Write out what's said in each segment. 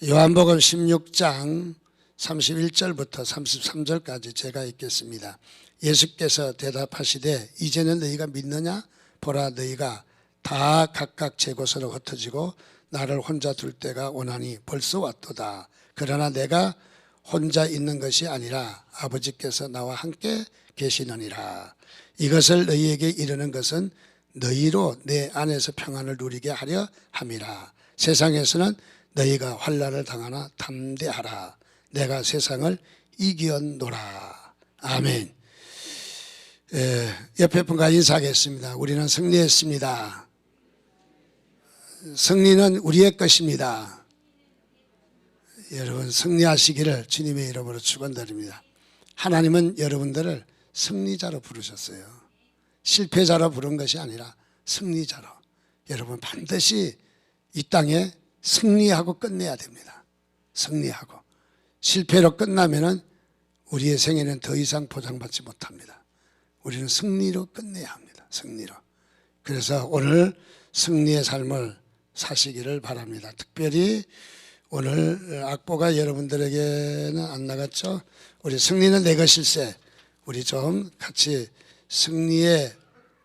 요한복음 16장 31절부터 33절까지 제가 읽겠습니다. 예수께서 대답하시되 이제는 너희가 믿느냐? 보라, 너희가 다 각각 제 곳으로 흩어지고 나를 혼자 둘 때가 오나니 벌써 왔도다. 그러나 내가 혼자 있는 것이 아니라 아버지께서 나와 함께 계시느니라. 이것을 너희에게 이르는 것은 너희로 내 안에서 평안을 누리게 하려 함이라. 세상에서는 너희가 환난을 당하나 담대하라. 내가 세상을 이기었노라. 아멘. 옆에 분과 인사하겠습니다. 우리는 승리했습니다. 승리는 우리의 것입니다. 여러분 승리하시기를 주님의 이름으로 축원드립니다. 하나님은 여러분들을 승리자로 부르셨어요. 실패자로 부른 것이 아니라 승리자로. 여러분 반드시 이 땅에 승리하고 끝내야 됩니다. 승리하고. 실패로 끝나면은 우리의 생애는 더 이상 보장받지 못합니다. 우리는 승리로 끝내야 합니다. 승리로. 그래서 오늘 승리의 삶을 사시기를 바랍니다. 특별히 오늘 악보가 여러분들에게는 안 나갔죠? 우리 승리는 내 것일세. 우리 좀 같이 승리의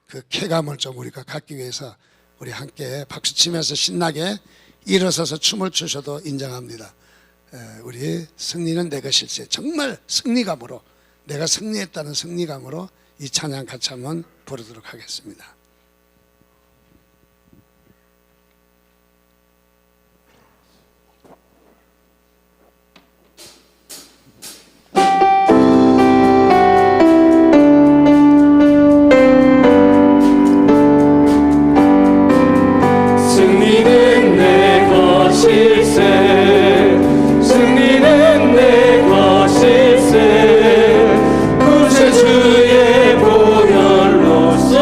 그 쾌감을 좀 우리가 갖기 위해서 우리 함께 박수치면서 신나게 일어서서 춤을 추셔도 인정합니다. 우리 승리는 내 것일세. 정말 승리감으로, 내가 승리했다는 승리감으로 이 찬양 같이 한번 부르도록 하겠습니다. 승리는 내 것일세. 승리는 내 것일세. 구세주의 보혈로서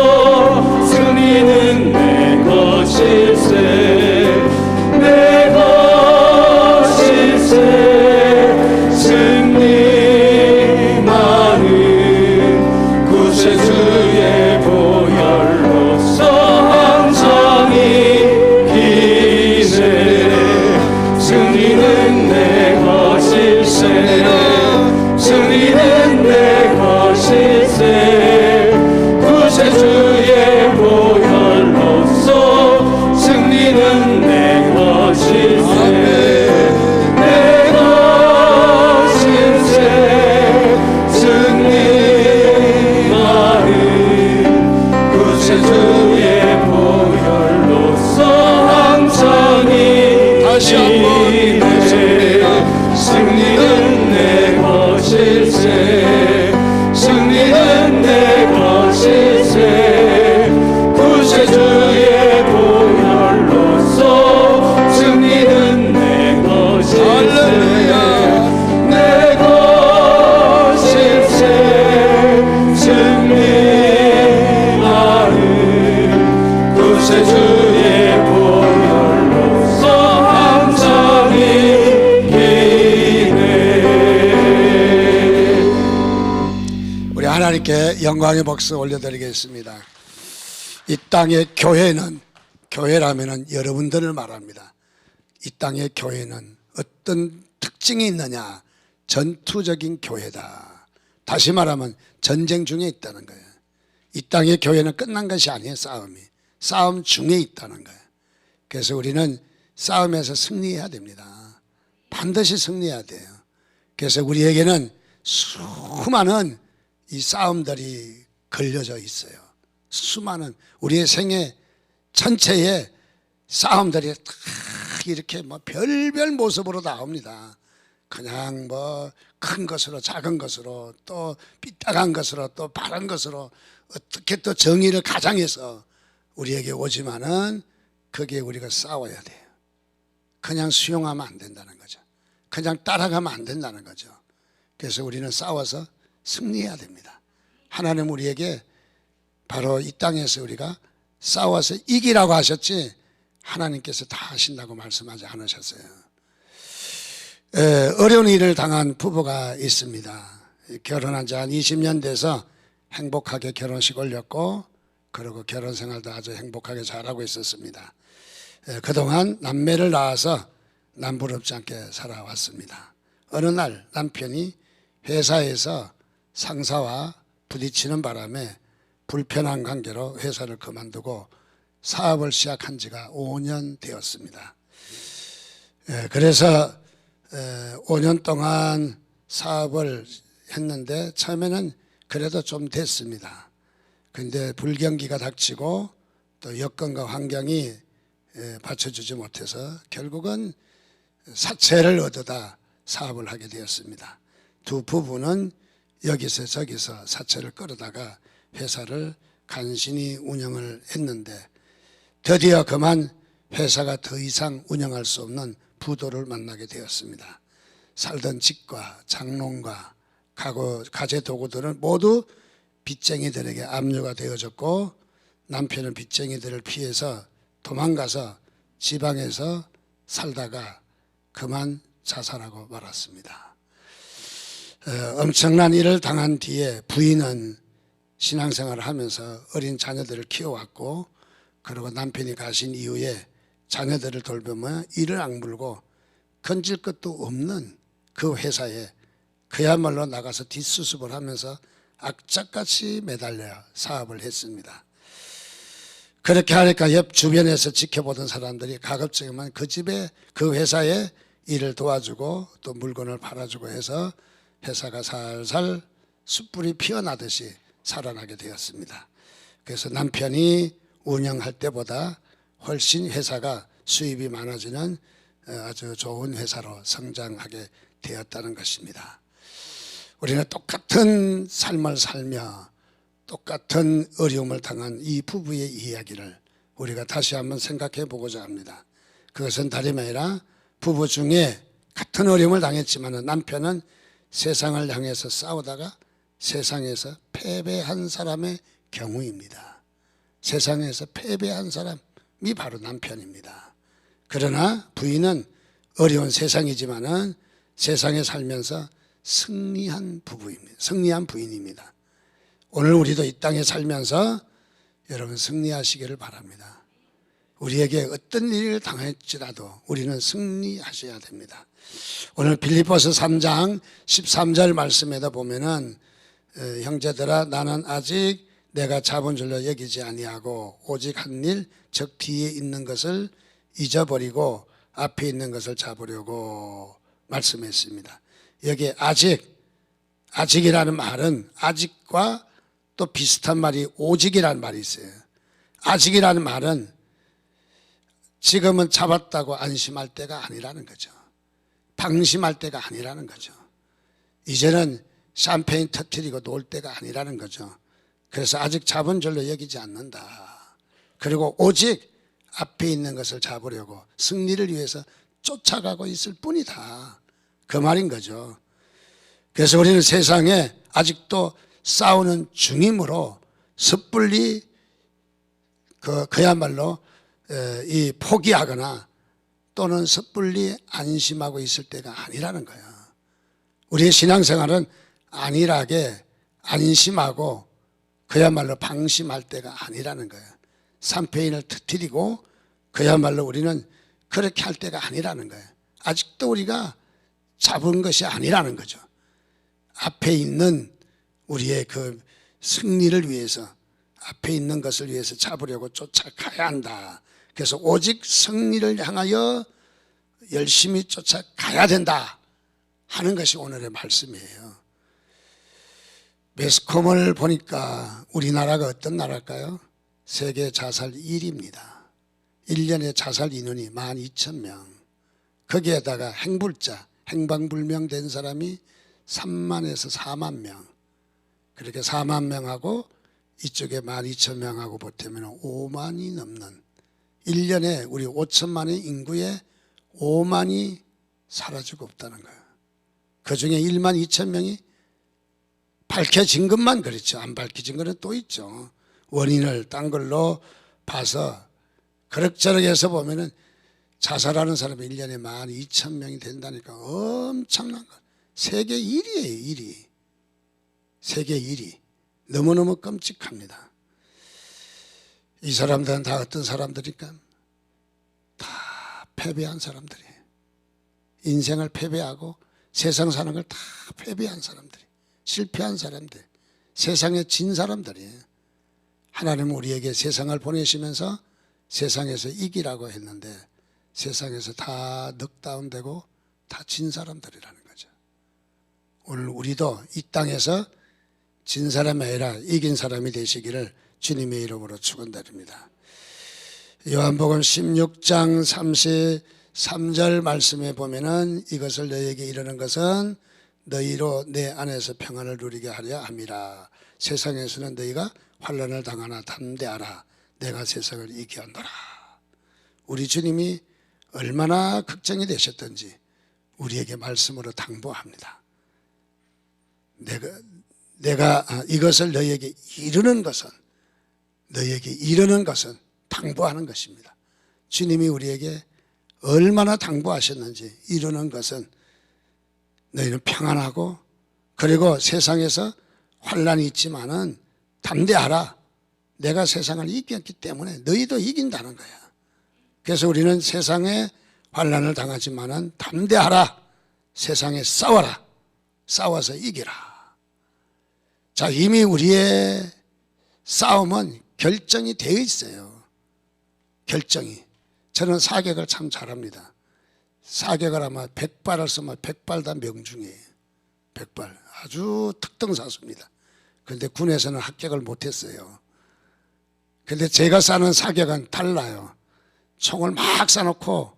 승리는 내 것일세. 내 것일세. 승리만은 구세주의 보혈로서 항상 승리는 내 것일세. 승리는 내 것일세. 구세주의 보혈로서 승리는 내 것일세. 내 것일세. 승리만은 구세주의 보혈로서 항상 다시 한번 승리는 내 것일세. 승리는 내 것일세. 구세주의 보혈로서 승리는 내 것일세. 내 것일세. 승리만은 구세주의 보혈로서 항상 이기네. 우리 하나님께 영광의 박수 올려드리겠습니다. 이 땅의 교회는, 교회라면 여러분들을 말합니다. 이 땅의 교회는 어떤 특징이 있느냐? 전투적인 교회다. 다시 말하면 전쟁 중에 있다는 거예요. 이 땅의 교회는 끝난 것이 아니에요. 싸움 중에 있다는 거예요. 그래서 우리는 싸움에서 승리해야 됩니다. 반드시 승리해야 돼요. 그래서 우리에게는 수많은 이 싸움들이 걸려져 있어요. 수많은 우리의 생애 전체에 싸움들이 다 이렇게 뭐 별별 모습으로 나옵니다. 그냥 뭐 큰 것으로 작은 것으로 또 삐딱한 것으로 또 바른 것으로 어떻게 또 정의를 가장해서 우리에게 오지만은 거기에 우리가 싸워야 돼요. 그냥 수용하면 안 된다는 거죠. 그냥 따라가면 안 된다는 거죠. 그래서 우리는 싸워서 승리해야 됩니다. 하나님 우리에게 바로 이 땅에서 우리가 싸워서 이기라고 하셨지 하나님께서 다 하신다고 말씀하지 않으셨어요. 어려운 일을 당한 부부가 있습니다. 결혼한 지 한 20년 돼서 행복하게 결혼식 올렸고 그리고 결혼 생활도 아주 행복하게 잘하고 있었습니다. 그동안 남매를 낳아서 남부럽지 않게 살아왔습니다. 어느 날 남편이 회사에서 상사와 부딪히는 바람에 불편한 관계로 회사를 그만두고 사업을 시작한 지가 5년 되었습니다. 그래서 5년 동안 사업을 했는데 처음에는 그래도 좀 됐습니다. 그런데 불경기가 닥치고 또 여건과 환경이 받쳐주지 못해서 결국은 사채를 얻어다 사업을 하게 되었습니다. 두 부부는 여기서 저기서 사채를 끌어다가 회사를 간신히 운영을 했는데 드디어 그만 회사가 더 이상 운영할 수 없는 부도를 만나게 되었습니다. 살던 집과 장롱과 가재 도구들은 모두 빚쟁이들에게 압류가 되어졌고 남편은 빚쟁이들을 피해서 도망가서 지방에서 살다가 그만 자살하고 말았습니다. 엄청난 일을 당한 뒤에 부인은 신앙생활을 하면서 어린 자녀들을 키워왔고 그리고 남편이 가신 이후에 자녀들을 돌보며 이를 악물고 건질 것도 없는 그 회사에 그야말로 나가서 뒷수습을 하면서 악착같이 매달려 사업을 했습니다. 그렇게 하니까 옆 주변에서 지켜보던 사람들이 가급적이면 그 집에 그 회사에 일을 도와주고 또 물건을 팔아주고 해서 회사가 살살 숯불이 피어나듯이 살아나게 되었습니다. 그래서 남편이 운영할 때보다 훨씬 회사가 수입이 많아지는 아주 좋은 회사로 성장하게 되었다는 것입니다. 우리는 똑같은 삶을 살며 똑같은 어려움을 당한 이 부부의 이야기를 우리가 다시 한번 생각해 보고자 합니다. 그것은 다름 아니라 부부 중에 같은 어려움을 당했지만 남편은 세상을 향해서 싸우다가 세상에서 패배한 사람의 경우입니다. 세상에서 패배한 사람이 바로 남편입니다. 그러나 부인은 어려운 세상이지만은 세상에 살면서 승리한 부부입니다. 승리한 부인입니다. 오늘 우리도 이 땅에 살면서 여러분 승리하시기를 바랍니다. 우리에게 어떤 일을 당할지라도 우리는 승리하셔야 됩니다. 오늘 빌립보서 3장 13절 말씀에다 보면은 형제들아 나는 아직 내가 잡은 줄로 여기지 아니하고 오직 한 일 적 뒤에 있는 것을 잊어버리고 앞에 있는 것을 잡으려고 말씀했습니다. 여기에 아직이라는 말은 아직과 또 비슷한 말이 오직이라는 말이 있어요. 아직이라는 말은 지금은 잡았다고 안심할 때가 아니라는 거죠. 방심할 때가 아니라는 거죠. 이제는 샴페인 터뜨리고 놀 때가 아니라는 거죠. 그래서 아직 잡은 줄로 여기지 않는다. 그리고 오직 앞에 있는 것을 잡으려고 승리를 위해서 쫓아가고 있을 뿐이다. 그 말인 거죠. 그래서 우리는 세상에 아직도 싸우는 중이므로 섣불리 그야말로 이 포기하거나 또는 섣불리 안심하고 있을 때가 아니라는 거예요. 우리의 신앙생활은 안일하게 안심하고 그야말로 방심할 때가 아니라는 거예요. 샴페인을 터뜨리고 그야말로 우리는 그렇게 할 때가 아니라는 거예요. 아직도 우리가 잡은 것이 아니라는 거죠. 앞에 있는 우리의 그 승리를 위해서 앞에 있는 것을 위해서 잡으려고 쫓아가야 한다. 그래서 오직 승리를 향하여 열심히 쫓아가야 된다 하는 것이 오늘의 말씀이에요. 매스컴을 보니까 우리나라가 어떤 나라일까요? 세계 자살 1위입니다. 1년에 자살 인원이 12,000명. 거기에다가 행불자, 행방불명된 사람이 3만에서 4만 명. 그렇게 4만 명하고 이쪽에 12,000명하고 보태면 5만이 넘는 1년에 우리 5천만의 인구에 5만이 사라지고 없다는 거예요. 그중에 1만 2천 명이 밝혀진 것만 그렇죠. 안 밝혀진 거는 또 있죠. 원인을 딴 걸로 봐서 그럭저럭 해서 보면은 자살하는 사람이 1년에 12,000명이 된다니까 엄청난 거. 세계 1위예요, 1위. 세계 1위. 너무너무 끔찍합니다. 이 사람들은 다 어떤 사람들일까? 다 패배한 사람들이에요. 인생을 패배하고 세상 사는 걸 다 패배한 사람들이, 실패한 사람들, 세상에 진 사람들이에요. 하나님은 우리에게 세상을 보내시면서 세상에서 이기라고 했는데 세상에서 다 넉다운되고 다 진 사람들이라는 거죠. 오늘 우리도 이 땅에서 진 사람이 아니라 이긴 사람이 되시기를 주님의 이름으로 축원드립니다. 요한복음 16장 33절 말씀에 보면은 이것을 너희에게 이르는 것은 너희로 내 안에서 평안을 누리게 하려 함이라. 세상에서는 너희가 환난을 당하나 담대하라. 내가 세상을 이기었노라. 우리 주님이 얼마나 걱정이 되셨던지 우리에게 말씀으로 당부합니다. 내가 이것을 너희에게 이르는 것은 당부하는 것입니다. 주님이 우리에게 얼마나 당부하셨는지 이루는 것은 너희는 평안하고 그리고 세상에서 환난이 있지만은 담대하라. 내가 세상을 이겼기 때문에 너희도 이긴다는 거야. 그래서 우리는 세상에 환난을 당하지만은 담대하라. 세상에 싸워라. 싸워서 이기라. 자, 이미 우리의 싸움은 결정이 되어 있어요. 결정이. 저는 사격을 참 잘합니다. 사격을 아마 100발을 쓰면 100발 다 명중이에요. 100발. 아주 특등사수입니다. 그런데 군에서는 합격을 못했어요. 그런데 제가 쏴는 사격은 달라요. 총을 막 쏴놓고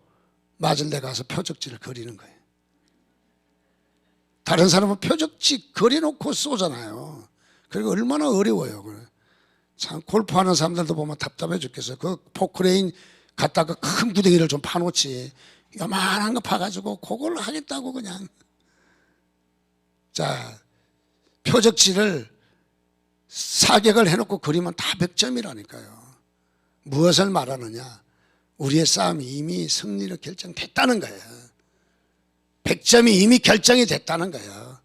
맞을 데 가서 표적지를 그리는 거예요. 다른 사람은 표적지 그려놓고 쏘잖아요. 그리고 얼마나 어려워요. 참 골프하는 사람들도 보면 답답해 죽겠어요. 그 포크레인 갖다가 큰 구덩이를 좀 파놓지. 요만한 거 파가지고 그걸 하겠다고 그냥. 자, 표적지를 사격을 해놓고 그리면 다 100점이라니까요. 무엇을 말하느냐? 우리의 싸움이 이미 승리로 결정됐다는 거예요. 100점이 이미 결정이 됐다는 거예요.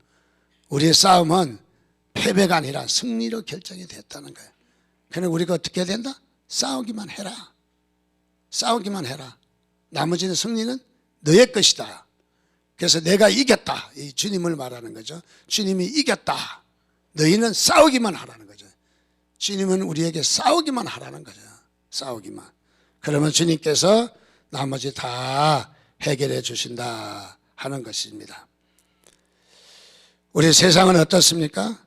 우리의 싸움은 패배가 아니라 승리로 결정이 됐다는 거예요. 그러니 우리가 어떻게 해야 된다? 싸우기만 해라. 싸우기만 해라. 나머지는 승리는 너의 것이다. 그래서 내가 이겼다. 이 주님을 말하는 거죠. 주님이 이겼다. 너희는 싸우기만 하라는 거죠. 주님은 우리에게 싸우기만 하라는 거죠. 싸우기만. 그러면 주님께서 나머지 다 해결해 주신다 하는 것입니다. 우리 세상은 어떻습니까?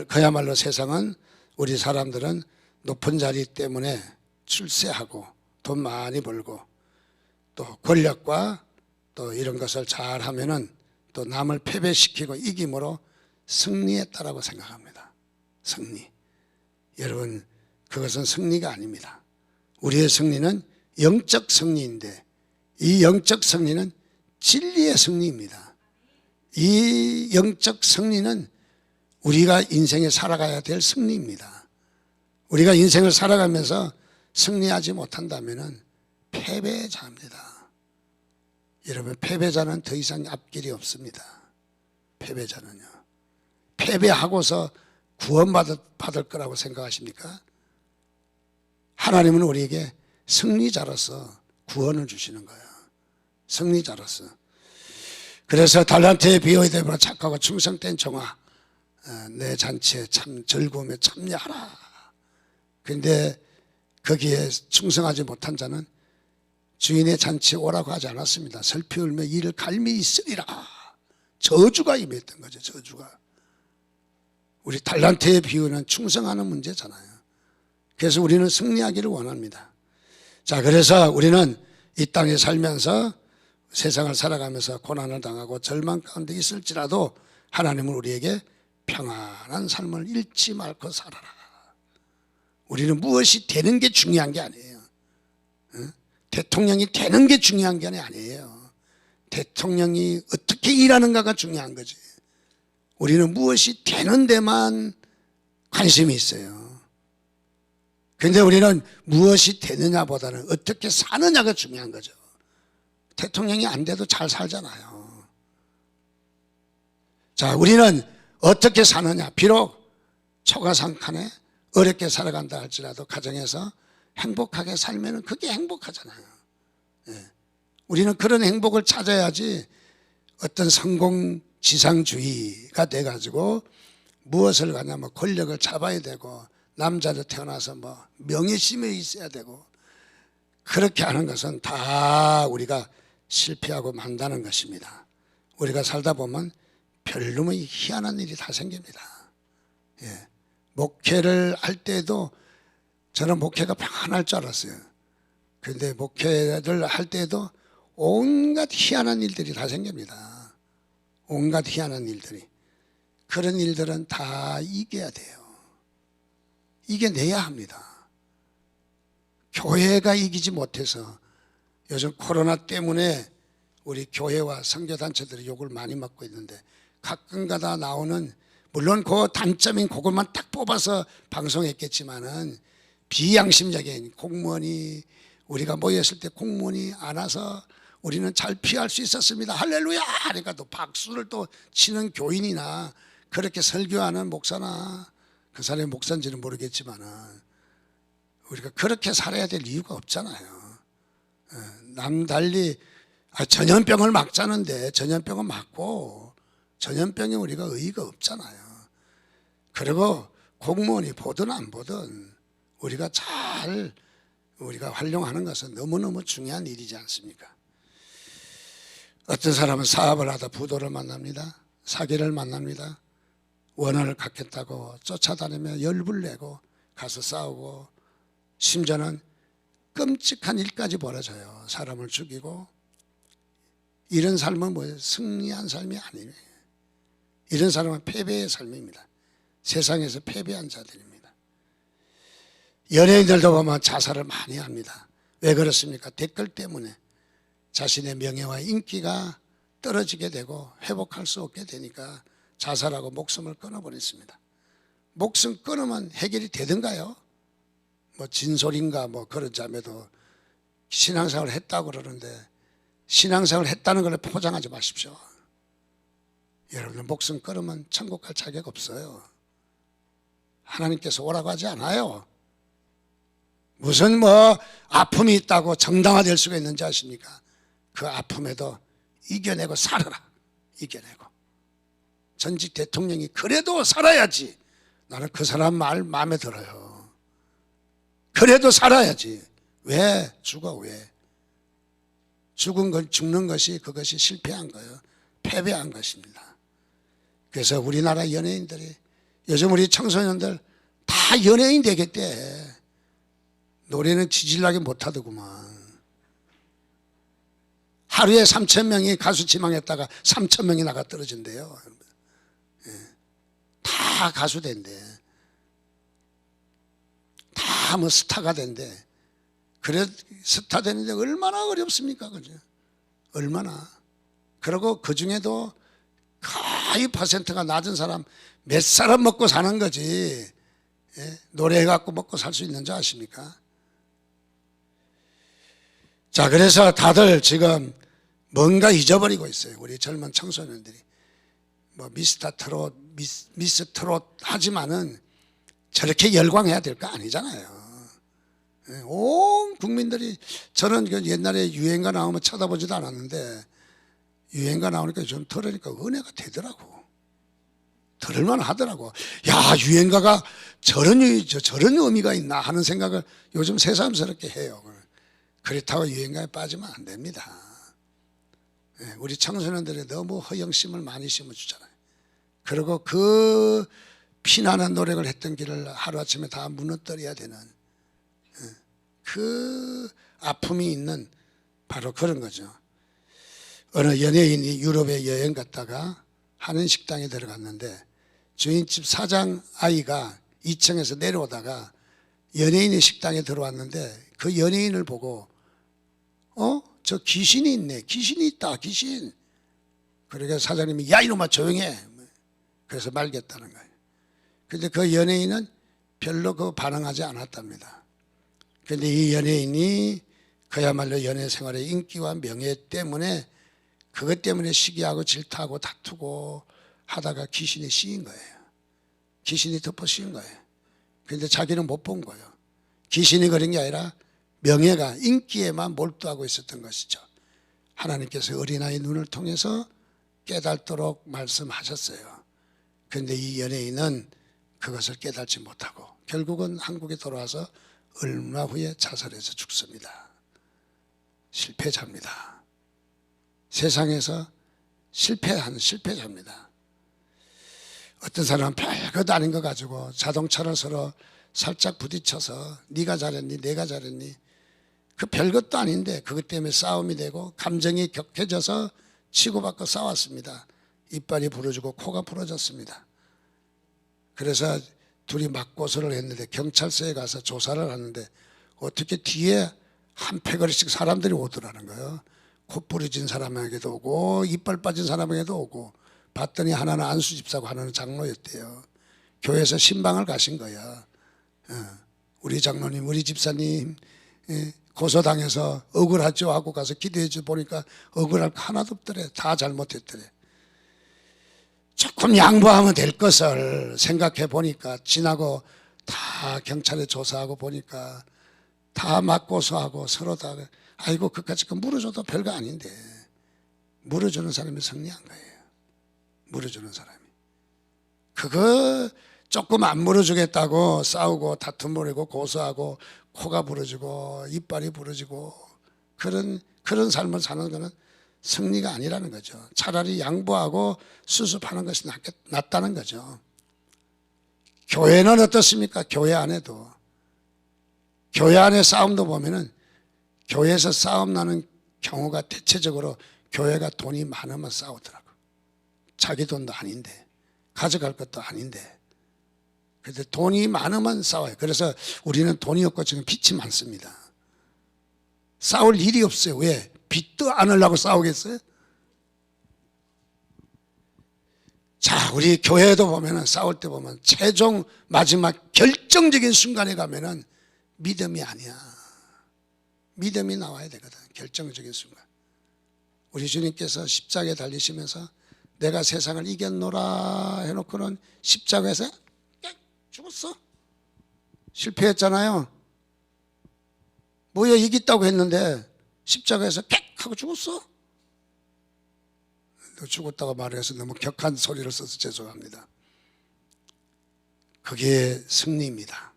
그야말로 세상은 우리 사람들은 높은 자리 때문에 출세하고 돈 많이 벌고 또 권력과 또 이런 것을 잘 하면은 또 남을 패배시키고 이김으로 승리했다라고 생각합니다. 승리. 여러분, 그것은 승리가 아닙니다. 우리의 승리는 영적 승리인데 이 영적 승리는 진리의 승리입니다. 이 영적 승리는 우리가 인생에 살아가야 될 승리입니다. 우리가 인생을 살아가면서 승리하지 못한다면 패배자입니다. 여러분, 패배자는 더 이상 앞길이 없습니다. 패배자는요. 패배하고서 구원받을 거라고 생각하십니까? 하나님은 우리에게 승리자로서 구원을 주시는 거예요. 승리자로서. 그래서 달란트에 비유에 대해 착하고 충성된 종아, 내 잔치에 참 즐거움에 참여하라. 그런데 거기에 충성하지 못한 자는 주인의 잔치에 오라고 하지 않았습니다. 슬피 울며 이를 갈미 있으리라. 저주가 임했던 거죠. 저주가. 우리 달란트의 비유는 충성하는 문제잖아요. 그래서 우리는 승리하기를 원합니다. 자, 그래서 우리는 이 땅에 살면서 세상을 살아가면서 고난을 당하고 절망 가운데 있을지라도 하나님은 우리에게 평안한 삶을 잃지 말고 살아라. 우리는 무엇이 되는 게 중요한 게 아니에요. 대통령이 되는 게 중요한 게 아니에요. 대통령이 어떻게 일하는가가 중요한 거지. 우리는 무엇이 되는 데만 관심이 있어요. 그런데 우리는 무엇이 되느냐보다는 어떻게 사느냐가 중요한 거죠. 대통령이 안 돼도 잘 살잖아요. 자, 우리는 어떻게 사느냐. 비록 초가상칸에 어렵게 살아간다 할지라도 가정에서 행복하게 살면 그게 행복하잖아요. 예. 우리는 그런 행복을 찾아야지 어떤 성공 지상주의가 돼가지고 무엇을 가냐면 권력을 잡아야 되고 남자로 태어나서 뭐 명예심에 있어야 되고 그렇게 하는 것은 다 우리가 실패하고 만다는 것입니다. 우리가 살다 보면 별놈의 희한한 일이 다 생깁니다. 예. 목회를 할 때도 저는 목회가 평안할 줄 알았어요. 그런데 목회를 할 때도 온갖 희한한 일들이 다 생깁니다. 온갖 희한한 일들이. 그런 일들은 다 이겨야 돼요. 이겨내야 합니다. 교회가 이기지 못해서 요즘 코로나 때문에 우리 교회와 선교단체들이 욕을 많이 먹고 있는데 가끔가다 나오는 물론 그 단점인 그것만 딱 뽑아서 방송했겠지만은 비양심적인 공무원이 우리가 모였을 때 공무원이 안 와서 우리는 잘 피할 수 있었습니다. 할렐루야! 하니까 또 박수를 또 치는 교인이나 그렇게 설교하는 목사나 그 사람이 목사인지는 모르겠지만은 우리가 그렇게 살아야 될 이유가 없잖아요. 남달리 전염병을 막자는데 전염병은 막고 전염병에 우리가 의의가 없잖아요. 그리고 공무원이 보든 안 보든 우리가 잘 우리가 활용하는 것은 너무너무 중요한 일이지 않습니까? 어떤 사람은 사업을 하다 부도를 만납니다. 사기를 만납니다. 원한을 갖겠다고 쫓아다니며 열불 내고 가서 싸우고 심지어는 끔찍한 일까지 벌어져요. 사람을 죽이고. 이런 삶은 뭐예요? 승리한 삶이 아니에요. 이런 삶은 패배의 삶입니다. 세상에서 패배한 자들입니다. 연예인들도 보면 자살을 많이 합니다. 왜 그렇습니까? 댓글 때문에 자신의 명예와 인기가 떨어지게 되고 회복할 수 없게 되니까 자살하고 목숨을 끊어버렸습니다. 목숨 끊으면 해결이 되던가요? 뭐 진솔인가 뭐 그런 자매도 신앙생활을 했다고 그러는데 신앙생활을 했다는 걸 포장하지 마십시오. 여러분들 목숨 끊으면 천국 갈 자격 없어요. 하나님께서 오라고 하지 않아요. 무슨 뭐 아픔이 있다고 정당화될 수가 있는지 아십니까? 그 아픔에도 이겨내고 살아라. 이겨내고. 전직 대통령이 그래도 살아야지. 나는 그 사람 말 마음에 들어요. 그래도 살아야지. 왜? 죽어 왜? 죽는 것이 그것이 실패한 거예요. 패배한 것입니다. 그래서 우리나라 연예인들이 요즘 우리 청소년들 다 연예인 되겠대. 노래는 지질나게 못하더구만. 하루에 3,000명이 가수 지망했다가 3,000명이 나가 떨어진대요. 다 가수 된대. 다 뭐 스타가 된대. 그래 스타 되는데 얼마나 어렵습니까? 그죠? 얼마나. 그리고 그 중에도 거의 퍼센트가 낮은 사람 몇 사람 먹고 사는 거지. 예? 노래해갖고 먹고 살 수 있는 줄 아십니까? 자, 그래서 다들 지금 뭔가 잊어버리고 있어요. 우리 젊은 청소년들이. 뭐 미스터 트롯, 미스 트롯 하지만은 저렇게 열광해야 될 거 아니잖아요. 예, 온 국민들이 저는 그 옛날에 유행가 나오면 쳐다보지도 않았는데 유행가 나오니까 좀 들으니까 은혜가 되더라고. 들을만 하더라고. 야, 유행가가 저런 의미가 있나 하는 생각을 요즘 새삼스럽게 해요. 그렇다고 유행가에 빠지면 안 됩니다. 예, 우리 청소년들이 너무 허영심을 많이 심어주잖아요. 그리고 그 피나는 노력을 했던 길을 하루아침에 다 무너뜨려야 되는 그 아픔이 있는 바로 그런 거죠. 어느 연예인이 유럽에 여행 갔다가 하는 식당에 들어갔는데 주인집 사장 아이가 2층에서 내려오다가 연예인의 식당에 들어왔는데 그 연예인을 보고 저 귀신이 있네. 귀신이 있다. 귀신. 그러니까 사장님이 야 이놈아 조용해. 그래서 말겠다는 거예요. 그런데 그 연예인은 별로 그 반응하지 않았답니다. 그런데 이 연예인이 그야말로 연예 생활의 인기와 명예 때문에 그것 때문에 시기하고 질투하고 다투고 하다가 귀신이 씌인 거예요. 귀신이 덮어 씌인 거예요. 그런데 자기는 못 본 거예요. 귀신이 그런 게 아니라 명예가 인기에만 몰두하고 있었던 것이죠. 하나님께서 어린아이 눈을 통해서 깨닫도록 말씀하셨어요. 그런데 이 연예인은 그것을 깨닫지 못하고 결국은 한국에 돌아와서 얼마 후에 자살해서 죽습니다. 실패자입니다. 세상에서 실패한 실패자입니다. 어떤 사람은 별것도 아닌 거 가지고 자동차를 서로 살짝 부딪혀서 네가 잘했니 내가 잘했니 그 별것도 아닌데 그것 때문에 싸움이 되고 감정이 격해져서 치고받고 싸웠습니다. 이빨이 부러지고 코가 부러졌습니다. 그래서 둘이 맞고서를 했는데 경찰서에 가서 조사를 하는데 어떻게 뒤에 한 패거리씩 사람들이 오더라는 거예요. 코 부러진 사람에게도 오고 이빨 빠진 사람에게도 오고 봤더니 하나는 안수 집사고 하나는 장로였대요. 교회에서 신방을 가신 거야. 우리 장로님 우리 집사님 고소당해서 억울하죠 하고 가서 기도해 줘 보니까 억울할 거 하나도 없더래. 다 잘못했더래. 조금 양보하면 될 것을 생각해 보니까 지나고 다 경찰에 조사하고 보니까 다 맞고서하고 서로 다 아이고 그까짓 거 물어줘도 별거 아닌데 물어주는 사람이 승리한 거예요. 물어주는 사람이. 그거 조금 안 물어주겠다고 싸우고 다툼 벌이고 고소하고 코가 부러지고 이빨이 부러지고 그런 삶을 사는 것은 승리가 아니라는 거죠. 차라리 양보하고 수습하는 것이 낫다는 거죠. 교회는 어떻습니까? 교회 안에도 교회 안에 싸움도 보면은 교회에서 싸움 나는 경우가 대체적으로 교회가 돈이 많으면 싸우더라고. 자기 돈도 아닌데 가져갈 것도 아닌데 그런데 돈이 많으면 싸워요. 그래서 우리는 돈이 없고 지금 빚이 많습니다. 싸울 일이 없어요. 왜? 빚도 안 하려고 싸우겠어요? 자, 우리 교회도 보면은 싸울 때 보면 최종 마지막 결정적인 순간에 가면은 믿음이 아니야. 믿음이 나와야 되거든. 결정적인 순간. 우리 주님께서 십자가에 달리시면서 내가 세상을 이겼노라 해놓고는 십자가에서 죽었어. 실패했잖아요. 뭐야 이겼다고 했는데 십자가에서 객 하고 죽었어. 죽었다고 말해서 너무 격한 소리를 써서 죄송합니다. 그게 승리입니다.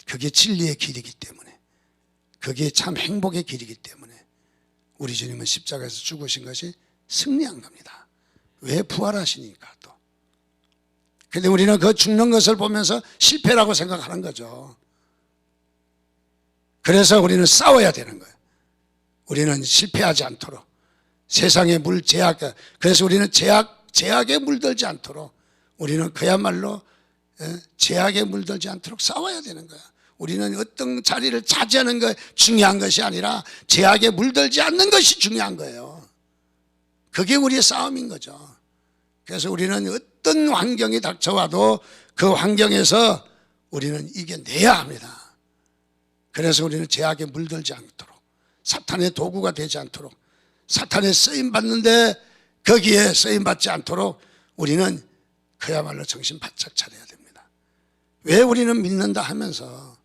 그게 진리의 길이기 때문에 그게 참 행복의 길이기 때문에 우리 주님은 십자가에서 죽으신 것이 승리한 겁니다. 왜? 부활하시니까 또. 근데 우리는 그 죽는 것을 보면서 실패라고 생각하는 거죠. 그래서 우리는 싸워야 되는 거예요. 우리는 실패하지 않도록 세상의 물 제약, 그래서 우리는 제약에 물들지 않도록 우리는 그야말로 제약에 물들지 않도록 싸워야 되는 거야. 우리는 어떤 자리를 차지하는 게 중요한 것이 아니라 제약에 물들지 않는 것이 중요한 거예요. 그게 우리의 싸움인 거죠. 그래서 우리는 어떤 환경이 닥쳐와도 그 환경에서 우리는 이겨내야 합니다. 그래서 우리는 제약에 물들지 않도록 사탄의 도구가 되지 않도록 사탄의 쓰임받는데 거기에 쓰임받지 않도록 우리는 그야말로 정신 바짝 차려야 됩니다. 왜 우리는 믿는다 하면서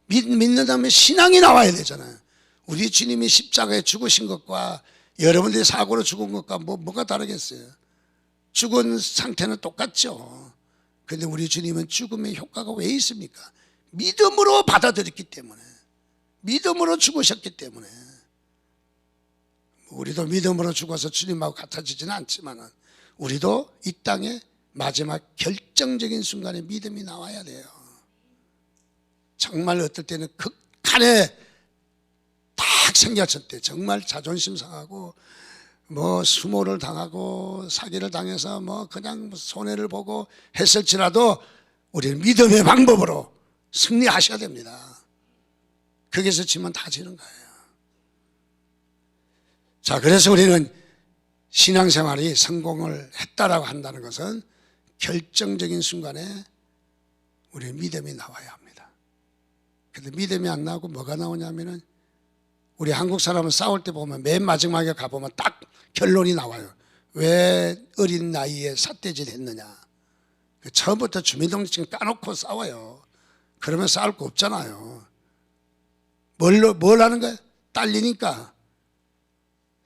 믿는다면 신앙이 나와야 되잖아요. 우리 주님이 십자가에 죽으신 것과 여러분들이 사고로 죽은 것과 뭐가 다르겠어요? 죽은 상태는 똑같죠. 그런데 우리 주님은 죽음의 효과가 왜 있습니까? 믿음으로 받아들였기 때문에 믿음으로 죽으셨기 때문에 우리도 믿음으로 죽어서 주님하고 같아지지는 않지만 우리도 이 땅에 마지막 결정적인 순간에 믿음이 나와야 돼요. 정말 어떨 때는 극한에 딱 생겼을 때 정말 자존심 상하고 뭐 수모를 당하고 사기를 당해서 뭐 그냥 손해를 보고 했을지라도 우리는 믿음의 방법으로 승리하셔야 됩니다. 거기서 지면 다 지는 거예요. 자, 그래서 우리는 신앙생활이 성공을 했다라고 한다는 것은 결정적인 순간에 우리 믿음이 나와야 합니다. 근데 믿음이 안 나오고 뭐가 나오냐면은 우리 한국 사람은 싸울 때 보면 맨 마지막에 가보면 딱 결론이 나와요. 왜 어린 나이에 삿대질 했느냐. 처음부터 주민등록증 까놓고 싸워요. 그러면 싸울 거 없잖아요. 뭘 하는 거예요? 딸리니까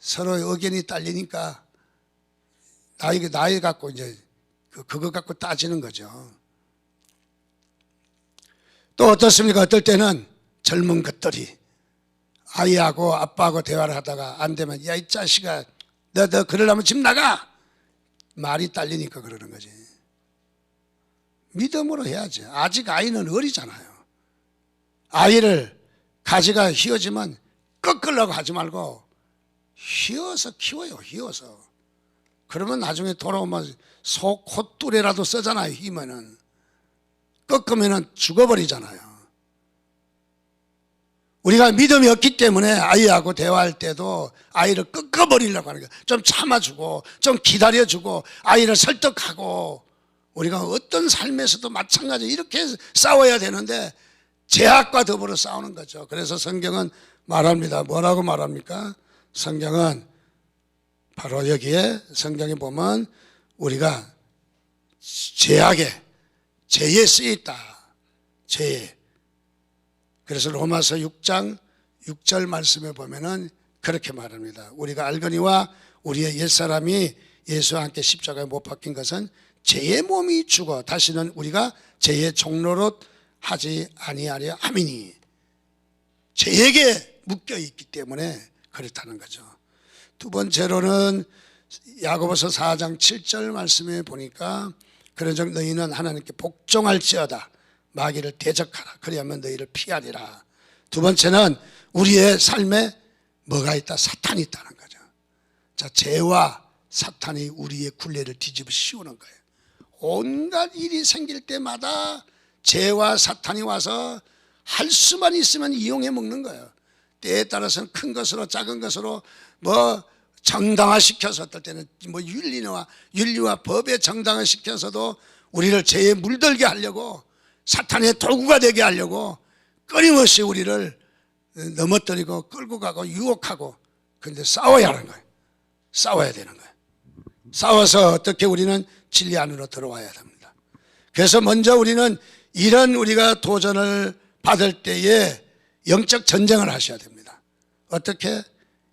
서로 의견이 딸리니까 나이 갖고 이제 그거 갖고 따지는 거죠. 또 어떻습니까? 어떨 때는 젊은 것들이 아이하고 아빠하고 대화를 하다가 안 되면 야 이 자식아 너 그러려면 집 나가 말이 딸리니까 그러는 거지. 믿음으로 해야지. 아직 아이는 어리잖아요. 아이를 가지가 휘어지면 꺾으려고 하지 말고 휘어서 키워요. 휘어서. 그러면 나중에 돌아오면 속 콧뚜레라도 쓰잖아요. 휘면은 꺾으면은 죽어버리잖아요. 우리가 믿음이 없기 때문에 아이하고 대화할 때도 아이를 꺾어버리려고 하는 거예요. 좀 참아주고 좀 기다려주고 아이를 설득하고 우리가 어떤 삶에서도 마찬가지 이렇게 싸워야 되는데 제약과 더불어 싸우는 거죠. 그래서 성경은 말합니다. 뭐라고 말합니까? 성경은 바로 여기에 성경에 보면 우리가 죄에 쓰여 있다. 죄에. 그래서 로마서 6장 6절 말씀에 보면은 그렇게 말합니다. 우리가 알거니와 우리의 옛사람이 예수와 함께 십자가에 못 박힌 것은 죄의 몸이 죽어 다시는 우리가 죄의 종로로 하지 아니하려 함이니 죄에게 묶여 있기 때문에 그렇다는 거죠. 두 번째로는 야고보서 4장 7절 말씀에 보니까 그런즉 너희는 하나님께 복종할지어다 마귀를 대적하라 그리하면 너희를 피하리라. 두 번째는 우리의 삶에 뭐가 있다? 사탄이 있다는 거죠. 자, 죄와 사탄이 우리의 굴레를 뒤집어 씌우는 거예요. 온갖 일이 생길 때마다 죄와 사탄이 와서 할 수만 있으면 이용해 먹는 거예요. 때에 따라서는 큰 것으로 작은 것으로 뭐 정당화시켜서 어떨 때는 뭐 윤리와 법에 정당화시켜서도 우리를 죄에 물들게 하려고 사탄의 도구가 되게 하려고 끊임없이 우리를 넘어뜨리고 끌고 가고 유혹하고 그런데 싸워야 하는 거예요. 싸워야 되는 거예요. 싸워서 어떻게 우리는 진리 안으로 들어와야 됩니다. 그래서 먼저 우리는 이런 우리가 도전을 받을 때에 영적 전쟁을 하셔야 됩니다. 어떻게?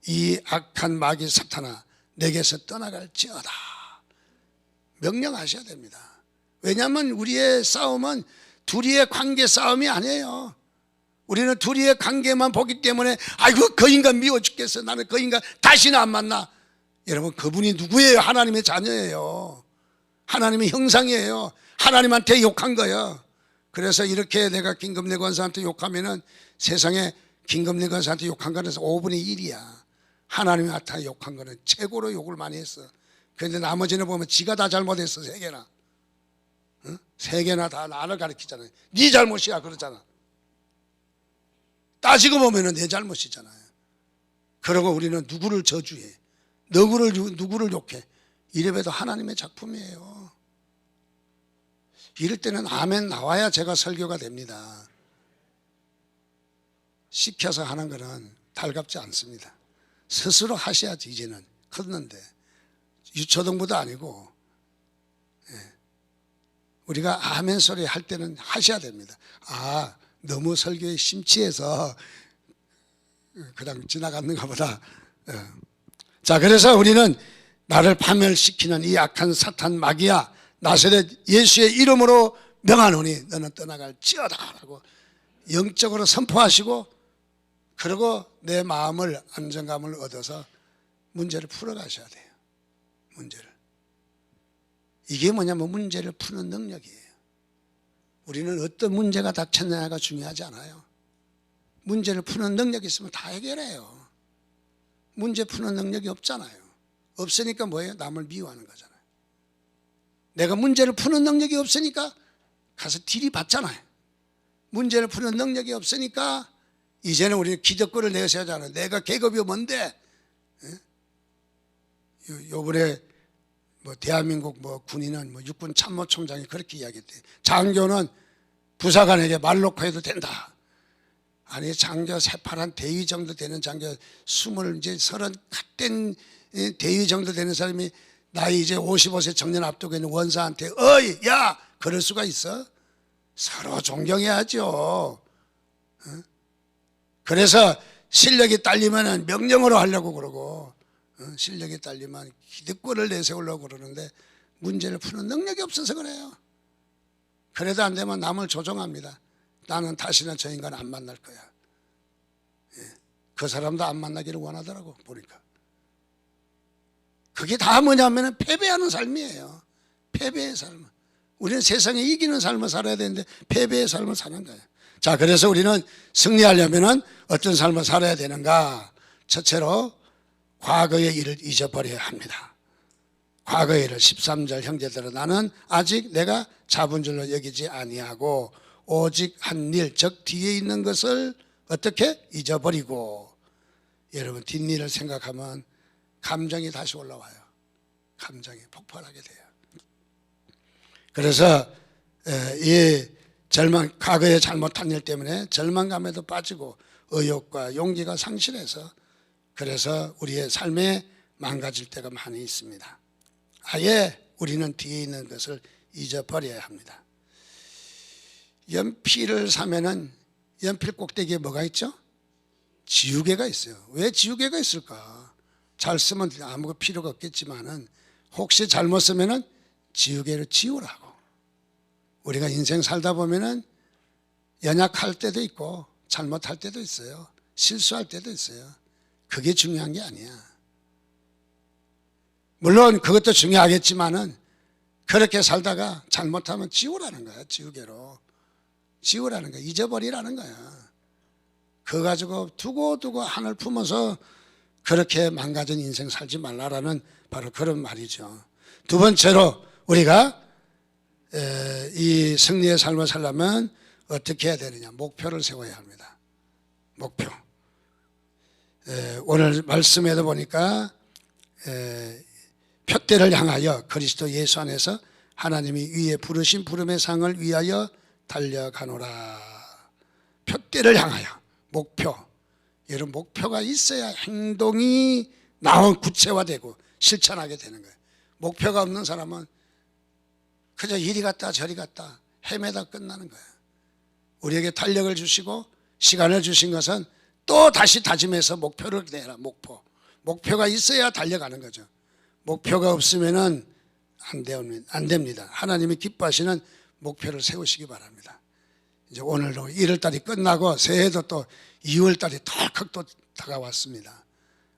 이 악한 마귀 사탄아 내게서 떠나갈지어다 명령하셔야 됩니다. 왜냐하면 우리의 싸움은 둘이의 관계 싸움이 아니에요. 우리는 둘이의 관계만 보기 때문에 아이고 그 인간 미워 죽겠어 나는 그 인간 다시는 안 만나. 여러분 그분이 누구예요? 하나님의 자녀예요. 하나님의 형상이에요. 하나님한테 욕한 거예요. 그래서 이렇게 내가 김금래 권사한테 욕하면은 세상에 김금래 권사한테 욕한 거는 5분의 1이야. 하나님한테 욕한 거는 최고로 욕을 많이 했어. 그런데 나머지는 보면 지가 다 잘못했어. 3개나. 응? 3개나 다 나를 가르치잖아요. 네 잘못이야 그러잖아. 따지고 보면 내 잘못이잖아요. 그러고 우리는 누구를 저주해. 누구를 욕해. 이래봬도 하나님의 작품이에요. 이럴 때는 아멘 나와야 제가 설교가 됩니다. 시켜서 하는 거는 달갑지 않습니다. 스스로 하셔야지. 이제는 컸는데 유초등부도 아니고 우리가 아멘 소리 할 때는 하셔야 됩니다. 아 너무 설교에 심취해서 그냥 지나갔는가 보다. 자 그래서 우리는 나를 파멸시키는 이 악한 사탄 마귀야 나사렛 예수의 이름으로 명하노니 너는 떠나갈지어다 라고 영적으로 선포하시고 그리고 내 마음을 안정감을 얻어서 문제를 풀어가셔야 돼요. 문제를. 이게 뭐냐면 문제를 푸는 능력이에요. 우리는 어떤 문제가 닥쳤느냐가 중요하지 않아요. 문제를 푸는 능력이 있으면 다 해결해요. 문제 푸는 능력이 없잖아요. 없으니까 뭐예요? 남을 미워하는 거잖아요. 내가 문제를 푸는 능력이 없으니까 가서 딜이 받잖아요. 문제를 푸는 능력이 없으니까 이제는 우리는 기득권을 내세워야 하잖아요. 내가 계급이 뭔데? 요번에 뭐 대한민국 뭐 군인은 뭐 육군 참모총장이 그렇게 이야기했대. 장교는 부사관에게 말 놓고 해도 된다. 아니 장교 새파란 대위 정도 되는 장교 30 갓된 대위 정도 되는 사람이 나이 이제 55세 정년 앞두고 있는 원사한테 어이 야 그럴 수가 있어? 서로 존경해야죠. 그래서 실력이 딸리면 명령으로 하려고 그러고 실력이 딸리면 기득권을 내세우려고 그러는데 문제를 푸는 능력이 없어서 그래요. 그래도 안 되면 남을 조종합니다. 나는 다시는 저 인간 안 만날 거야. 그 사람도 안 만나기를 원하더라고 보니까. 그게 다 뭐냐면 패배하는 삶이에요. 패배의 삶. 우리는 세상에 이기는 삶을 살아야 되는데 패배의 삶을 사는 거예요. 자, 그래서 우리는 승리하려면 어떤 삶을 살아야 되는가? 첫째로 과거의 일을 잊어버려야 합니다. 과거의 일을 13절 형제들아 나는 아직 내가 잡은 줄로 여기지 아니하고 오직 한 일, 즉 뒤에 있는 것을 어떻게 잊어버리고. 여러분 뒷일을 생각하면 감정이 다시 올라와요. 감정이 폭발하게 돼요. 그래서 이 과거에 잘못한 일 때문에 절망감에도 빠지고 의욕과 용기가 상실해서 그래서 우리의 삶에 망가질 때가 많이 있습니다. 아예 우리는 뒤에 있는 것을 잊어버려야 합니다. 연필을 사면은 연필 꼭대기에 뭐가 있죠? 지우개가 있어요. 왜 지우개가 있을까? 잘 쓰면 아무 필요가 없겠지만은 혹시 잘못 쓰면은 지우개를 지우라고. 우리가 인생 살다 보면은 연약할 때도 있고 잘못할 때도 있어요. 실수할 때도 있어요. 그게 중요한 게 아니야. 물론 그것도 중요하겠지만은 그렇게 살다가 잘못하면 지우라는 거야. 지우개로 지우라는 거야. 잊어버리라는 거야. 그거 가지고 두고두고 한을 품어서 그렇게 망가진 인생 살지 말라라는 바로 그런 말이죠. 두 번째로 우리가 이 승리의 삶을 살려면 어떻게 해야 되느냐? 목표를 세워야 합니다. 목표. 오늘 말씀에도 보니까 표대를 향하여 그리스도 예수 안에서 하나님이 위에 부르신 부름의 상을 위하여 달려가노라. 표대를 향하여. 목표. 여러분 목표가 있어야 행동이 구체화되고 실천하게 되는 거예요. 목표가 없는 사람은 그저 이리 갔다 저리 갔다 헤매다 끝나는 거예요. 우리에게 탄력을 주시고 시간을 주신 것은 또 다시 다짐해서 목표를 내라. 목표가 있어야 달려가는 거죠. 목표가 없으면은 안 됩니다. 하나님이 기뻐하시는 목표를 세우시기 바랍니다. 이제 오늘도 1월달이 끝나고 새해도 또 2월달이 덜컥 또 다가왔습니다.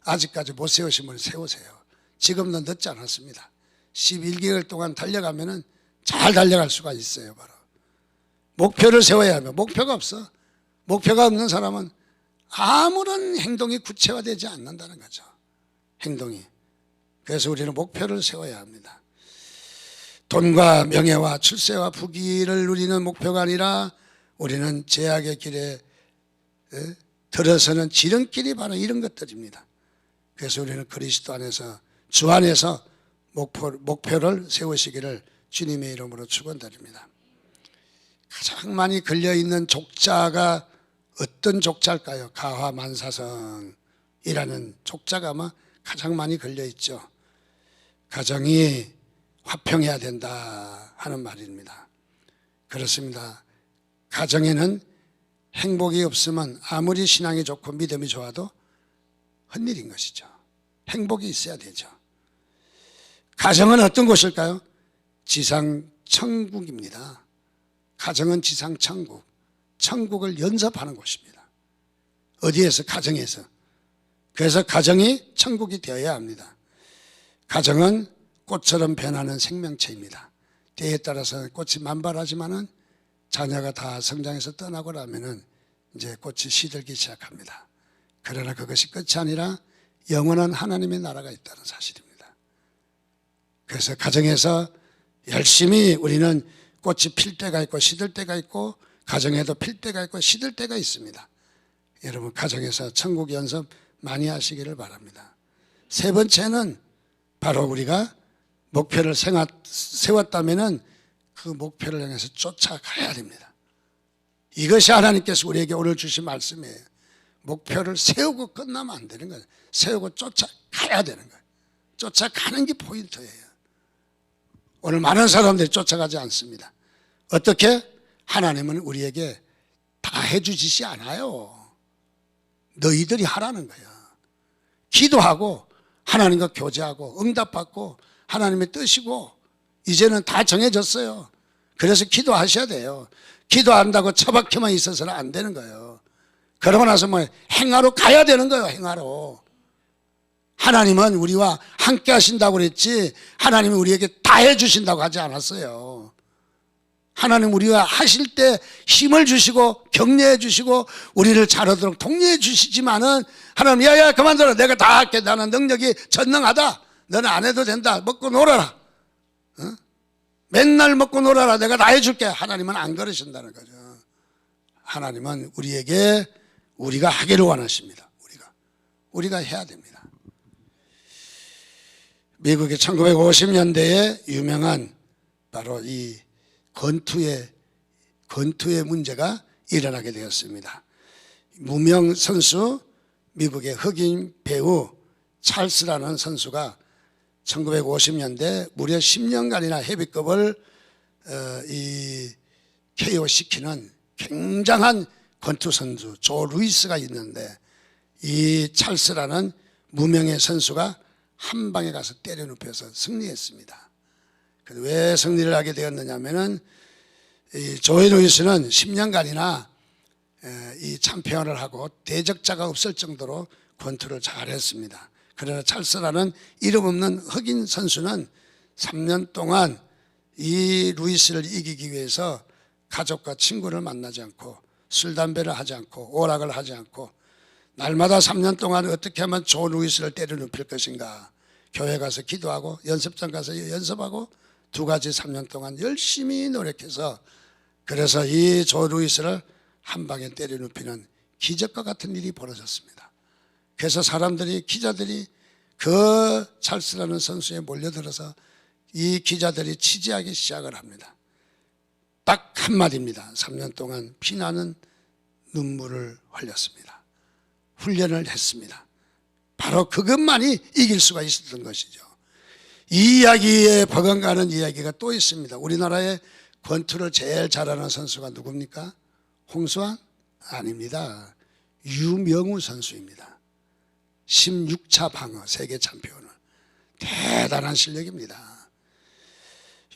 아직까지 못 세우신 분은 세우세요. 지금도 늦지 않았습니다. 11개월 동안 달려가면은 잘 달려갈 수가 있어요. 바로 목표를 세워야 하면 목표가 없어. 목표가 없는 사람은 아무런 행동이 구체화되지 않는다는 거죠. 행동이. 그래서 우리는 목표를 세워야 합니다. 돈과 명예와 출세와 부귀를 누리는 목표가 아니라 우리는 제약의 길에 들어서는 지름길이 바로 이런 것들입니다. 그래서 우리는 그리스도 안에서 주 안에서 목표를 세우시기를 주님의 이름으로 축원드립니다. 가장 많이 걸려있는 족자가 어떤 족자일까요? 가화만사성이라는 족자가 아마 가장 많이 걸려있죠. 가정이 화평해야 된다 하는 말입니다. 그렇습니다. 가정에는 행복이 없으면 아무리 신앙이 좋고 믿음이 좋아도 헛일인 것이죠. 행복이 있어야 되죠. 가정은 어떤 곳일까요? 지상천국입니다. 가정은 지상천국, 천국을 연습하는 곳입니다. 어디에서? 가정에서. 그래서 가정이 천국이 되어야 합니다. 가정은 꽃처럼 변하는 생명체입니다. 때에 따라서 꽃이 만발하지만은 자녀가 다 성장해서 떠나고 나면은 이제 꽃이 시들기 시작합니다. 그러나 그것이 끝이 아니라 영원한 하나님의 나라가 있다는 사실입니다. 그래서 가정에서 열심히 우리는 꽃이 필 때가 있고 시들 때가 있고 가정에도 필 때가 있고 시들 때가 있습니다. 여러분 가정에서 천국 연습 많이 하시기를 바랍니다. 세 번째는 바로 우리가 목표를 세웠다면은 그 목표를 향해서 쫓아가야 됩니다. 이것이 하나님께서 우리에게 오늘 주신 말씀이에요. 목표를 세우고 끝나면 안 되는 거예요. 세우고 쫓아가야 되는 거예요. 쫓아가는 게 포인트예요. 오늘 많은 사람들이 쫓아가지 않습니다. 어떻게? 하나님은 우리에게 다 해주시지 않아요. 너희들이 하라는 거야. 기도하고 하나님과 교제하고 응답받고 하나님의 뜻이고 이제는 다 정해졌어요. 그래서 기도하셔야 돼요. 기도한다고 처박혀만 있어서는 안 되는 거예요. 그러고 나서 뭐 행하러 가야 되는 거예요. 행하러. 하나님은 우리와 함께 하신다고 그랬지 하나님이 우리에게 다 해주신다고 하지 않았어요. 하나님 우리가 하실 때 힘을 주시고 격려해 주시고 우리를 잘하도록 독려해 주시지만은 하나님 야야 그만둬라 내가 다 할게 나는 능력이 전능하다 너는 안 해도 된다 먹고 놀아라 어? 맨날 먹고 놀아라 내가 다 해줄게 하나님은 안 그러신다는 거죠. 하나님은 우리에게 우리가 하기를 원하십니다. 우리가 해야 됩니다. 미국의 1950년대에 유명한 바로 이 권투의 문제가 일어나게 되었습니다. 무명 선수 미국의 흑인 배우 찰스라는 선수가 1950년대 무려 10년간이나 헤비급을 KO시키는 굉장한 권투 선수 조 루이스가 있는데 이 찰스라는 무명의 선수가 한 방에 가서 때려 눕혀서 승리했습니다. 왜 승리를 하게 되었느냐 하면은 이 조이 루이스는 10년간이나 이 챔피언을 하고 대적자가 없을 정도로 권투를 잘했습니다. 그러나 찰스라는 이름 없는 흑인 선수는 3년 동안 이 루이스를 이기기 위해서 가족과 친구를 만나지 않고 술 담배를 하지 않고 오락을 하지 않고 날마다 3년 동안 어떻게 하면 조 루이스를 때려 눕힐 것인가 교회 가서 기도하고 연습장 가서 연습하고 두 가지 3년 동안 열심히 노력해서 그래서 이 조 루이스를 한 방에 때려 눕히는 기적과 같은 일이 벌어졌습니다. 그래서 사람들이 기자들이 그 찰스라는 선수에 몰려들어서 이 기자들이 취재하기 시작을 합니다. 딱 한마디입니다. 3년 동안 피나는 눈물을 흘렸습니다. 훈련을 했습니다. 바로 그것만이 이길 수가 있었던 것이죠. 이 이야기에 버금가는 이야기가 또 있습니다. 우리나라의 권투를 제일 잘하는 선수가 누굽니까? 홍수환? 아닙니다. 유명우 선수입니다. 16차 방어 세계 챔피언을 대단한 실력입니다.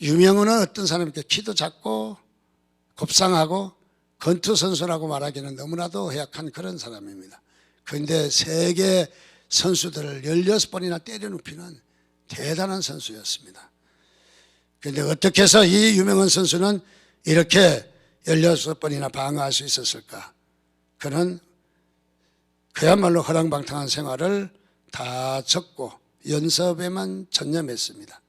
유명우는 어떤 사람입니까? 키도 작고 곱상하고 권투 선수라고 말하기는 너무나도 허약한 그런 사람입니다. 그런데 세계 선수들을 16번이나 때려 눕히는 대단한 선수였습니다. 그런데 어떻게 해서 이 유명한 선수는 이렇게 16번이나 방어할 수 있었을까? 그는 그야말로 허랑방탕한 생활을 다 접고 연습에만 전념했습니다.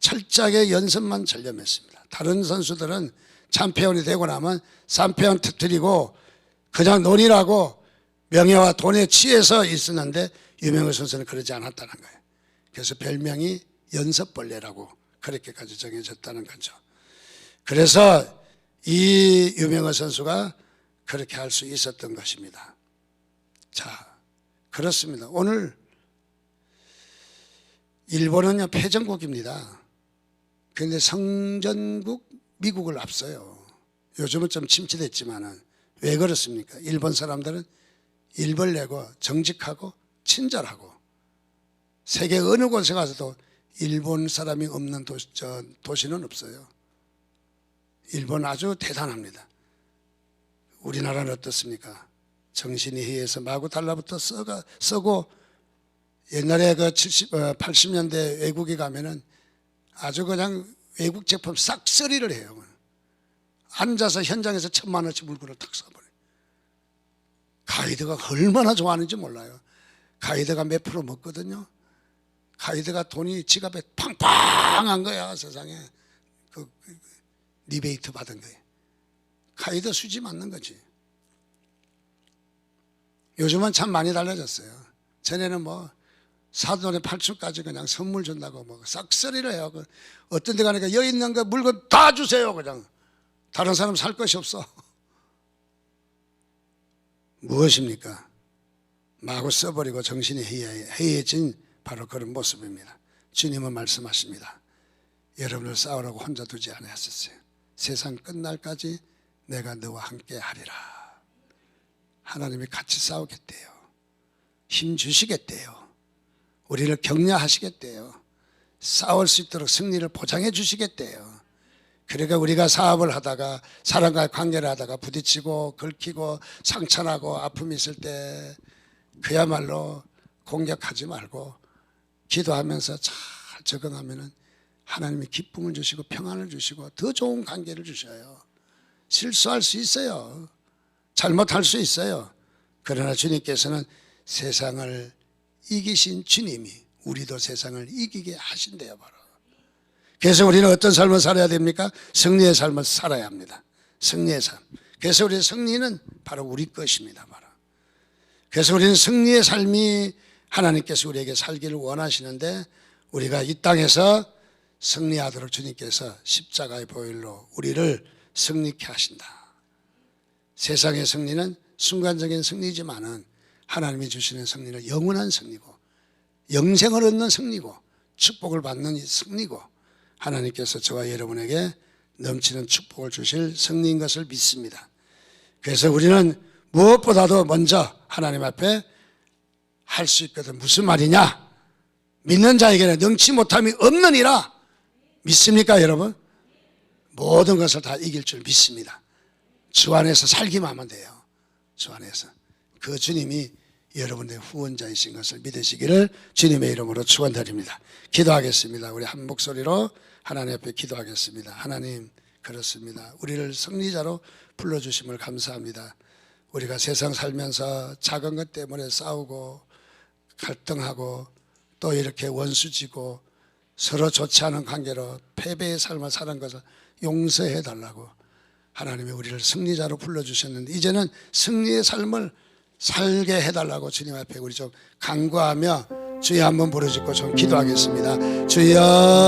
철저하게 연습만 전념했습니다. 다른 선수들은 챔피언이 되고 나면 챔피언 터뜨리고 그냥 논이라고 명예와 돈에 취해서 있었는데 유명한 선수는 그러지 않았다는 거예요. 그래서 별명이 연습벌레라고 그렇게까지 정해졌다는 거죠. 그래서 이 유명한 선수가 그렇게 할 수 있었던 것입니다. 자, 그렇습니다. 오늘 일본은요 패전국입니다. 그런데 성전국 미국을 앞서요. 요즘은 좀 침체됐지만은 왜 그렇습니까? 일본 사람들은 일벌내고 정직하고 친절하고 세계 어느 곳에 가서도 일본 사람이 없는 도시는 없어요. 일본 아주 대단합니다. 우리나라는 어떻습니까? 정신이 해해서 마구 달라붙어 쓰고 옛날에 그 80년대 외국에 가면은 아주 그냥 외국 제품 싹쓸이를 해요. 앉아서 현장에서 1,000만 원치 물건을 탁 써버려요. 가이드가 얼마나 좋아하는지 몰라요. 가이드가 몇 프로 먹거든요. 가이드가 돈이 지갑에 팡팡한 거야. 세상에 그 리베이트 받은 거예요. 가이드 수지 맞는 거지. 요즘은 참 많이 달라졌어요. 전에는 뭐 사돈의 팔촌까지 그냥 선물 준다고 뭐 싹쓸이를 해요. 어떤 데 가니까 여기 있는 거 물건 다 주세요. 그냥 다른 사람 살 것이 없어. 무엇입니까? 마구 써버리고 정신이 해이해진 바로 그런 모습입니다. 주님은 말씀하십니다. 여러분을 싸우라고 혼자 두지 않으셨어요. 세상 끝날까지 내가 너와 함께 하리라. 하나님이 같이 싸우겠대요. 힘 주시겠대요. 우리를 격려하시겠대요. 싸울 수 있도록 승리를 보장해 주시겠대요. 그러니까 우리가 사업을 하다가 사람과의 관계를 하다가 부딪히고 긁히고 상처나고 아픔이 있을 때 그야말로 공격하지 말고 기도하면서 잘 적응하면은 하나님이 기쁨을 주시고 평안을 주시고 더 좋은 관계를 주셔요. 실수할 수 있어요. 잘못할 수 있어요. 그러나 주님께서는 세상을 이기신 주님이 우리도 세상을 이기게 하신대요. 바로. 그래서 우리는 어떤 삶을 살아야 됩니까? 승리의 삶을 살아야 합니다. 승리의 삶. 그래서 우리의 승리는 바로 우리 것입니다. 바로. 그래서 우리는 승리의 삶이 하나님께서 우리에게 살기를 원하시는데 우리가 이 땅에서 승리하도록 주님께서 십자가의 보혈로 우리를 승리케 하신다. 세상의 승리는 순간적인 승리지만은 하나님이 주시는 승리는 영원한 승리고 영생을 얻는 승리고 축복을 받는 승리고 하나님께서 저와 여러분에게 넘치는 축복을 주실 승리인 것을 믿습니다. 그래서 우리는 무엇보다도 먼저 하나님 앞에 할 수 있거든. 무슨 말이냐? 믿는 자에게는 능치 못함이 없느니라. 믿습니까, 여러분? 모든 것을 다 이길 줄 믿습니다. 주 안에서 살기만 하면 돼요. 주 안에서. 그 주님이 여러분의 후원자이신 것을 믿으시기를 주님의 이름으로 축원드립니다. 기도하겠습니다. 우리 한 목소리로 하나님 앞에 기도하겠습니다. 하나님, 그렇습니다. 우리를 승리자로 불러주심을 감사합니다. 우리가 세상 살면서 작은 것 때문에 싸우고 갈등하고 또 이렇게 원수지고 서로 좋지 않은 관계로 패배의 삶을 사는 것을 용서해 달라고 하나님이 우리를 승리자로 불러주셨는데 이제는 승리의 삶을 살게 해달라고 주님 앞에 우리 좀 간구하며 주여 한번 부르짖고 좀 기도하겠습니다. 주여.